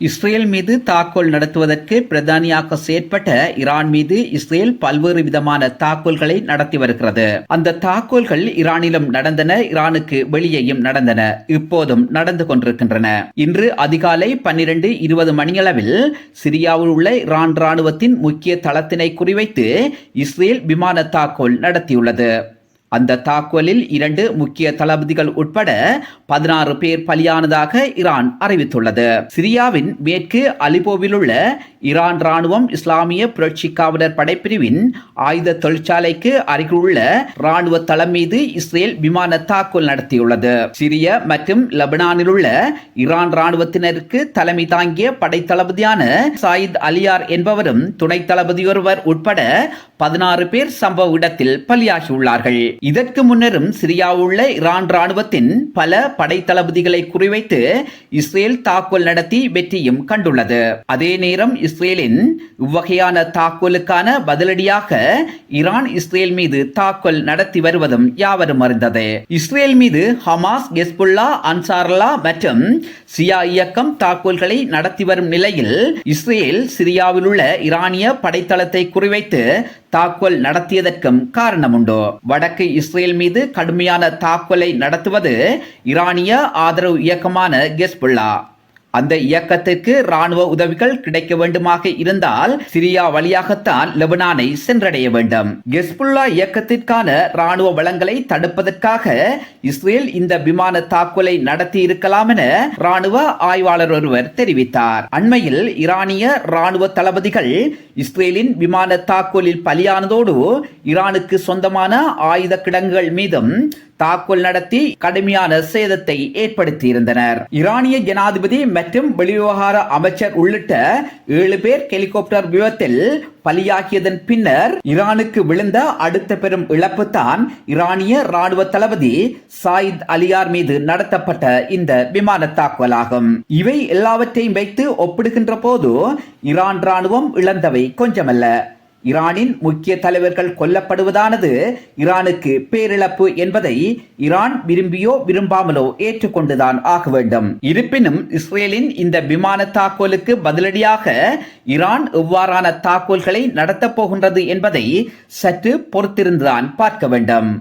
Israel மீது தாக்குதல் நடத்துவதற்கு பிரதானியாக செயற்பட்ட ஈரான் மீது இஸ்ரேல் பல்வேறு விதமான தாக்குதல்களை நடத்தி வருகிறது. அந்த தாக்குதல்கள் ஈரானிலும் நடந்தன, ஈரானுக்கு வெளியேயும் நடந்தன, இப்போதும் நடந்து கொண்டிருக்கின்றன. இன்று அதிகாலை 12:20 மணியளவில் சிரியாவில் உள்ள ஈரான் ராணுவத்தின் முக்கிய தளத்தினை குறிவைத்து இஸ்ரேல் விமான தாக்குதல் நடத்தியுள்ளது. அந்த தாக்குதலில் 2 முக்கிய தளபதிகள் உட்பட 16 பேர் பலியானதாக ஈரான் அறிவித்துள்ளது. சிரியாவின் மேற்கு அலிப்போவில் உள்ள ஈரான் ராணுவம் இஸ்லாமிய புரட்சி காவலர் படைப்பிரிவின் ஆயுத தொழிற்சாலைக்கு அருகிலுள்ள ராணுவ தளம் மீது இஸ்ரேல் விமான தாக்குதல் நடத்தியுள்ளது. சிரிய மற்றும் லெபனானில் உள்ள ஈரான் ராணுவத்தினருக்கு தலைமை தாங்கிய படை தளபதியான சாயித் அலியார் என்பவரும் துணை தளபதி ஒருவர் உட்பட 16 பேர் சம்பவ இடத்தில் பலியாகியுள்ளார்கள். இதற்கு முன்னரும் சிரியாவில் உள்ள ஈரான் ராணுவத்தின் பல படை தளபதிகளை குறிவைத்து இஸ்ரேல் தாக்குதல் நடத்தி வெற்றியும் கண்டுள்ளது. அதே நேரம் இஸ்ரேலின் இவ்வகையான தாக்குதலுக்கான பதிலடியாக ஈரான் இஸ்ரேல் மீது தாக்குதல் நடத்தி வருவதும் யாவரும் அறிந்தது. இஸ்ரேல் மீது ஹமாஸ், ஹெஸ்புல்லா, அன்சாருல்லா மற்றும் சியா இயக்கம் தாக்குதல்களை நடத்தி வரும் நிலையில் இஸ்ரேல் சிரியாவில் உள்ள ஈரானிய படைத்தளத்தை குறிவைத்து தாக்குதல் நடத்தியதற்கும் காரணம் உண்டு. வடக்கு இஸ்ரேல் மீது கடுமையான தாக்குதலை நடத்துவது ஈரானிய ஆதரவு இயக்கமான ஹெஸ்புல்லா. அந்த இயக்கத்திற்கு ராணுவ உதவிகள் கிடைக்க வேண்டுமாக இருந்தால் சிரியா வழியாகத்தான் லெபனானை சென்றடைய வேண்டும். ஹெஸ்புல்லா இயக்கத்திற்கான ராணுவ வளங்களை தடுப்பதற்காக இஸ்ரேல் இந்த விமான தாக்குதலை நடத்தி இருக்கலாம் என ராணுவ ஆய்வாளர் ஒருவர் தெரிவித்தார். அண்மையில் ஈரானிய ராணுவ தளபதிகள் இஸ்ரேலின் விமான தாக்குதலில் பலியானதோடு ஈரானுக்கு சொந்தமான ஆயுத கிடங்குகள் மீதும் தாக்குதல் நடத்தி கடுமையான சேதத்தை ஏற்படுத்தியிருந்தனர். ஈரானிய ஜனாதிபதி மற்றும் வெளிவிவகார அமைச்சர் உள்ளிட்ட 7 பேர் ஹெலிகாப்டர் விபத்தில் பலியாகியதன் பின்னர் ஈரானுக்கு விழுந்த அடுத்த பெரும் இழப்பு தான் ஈரானிய ராணுவ தளபதி சாயித் அலியார் மீது நடத்தப்பட்ட இந்த விமான தாக்குதலாகும். இவை எல்லாவற்றையும் வைத்து ஒப்பிடுகின்ற போது ஈரான் ராணுவம் இழந்தவை கொஞ்சமல்ல. ஈரானின் முக்கிய தலைவர்கள் கொல்லப்படுவதானது ஈரானுக்கு பேரிழப்பு என்பதை ஈரான் விரும்பியோ விரும்பாமலோ ஏற்றுக்கொண்டுதான் ஆக வேண்டும். இருப்பினும் இஸ்ரேலின் இந்த விமான தாக்குதலுக்கு பதிலடியாக ஈரான் எவ்வாறான தாக்குதல்களை நடத்தப் போகின்றது என்பதை சற்று பொறுத்திருந்துதான் பார்க்க வேண்டும்.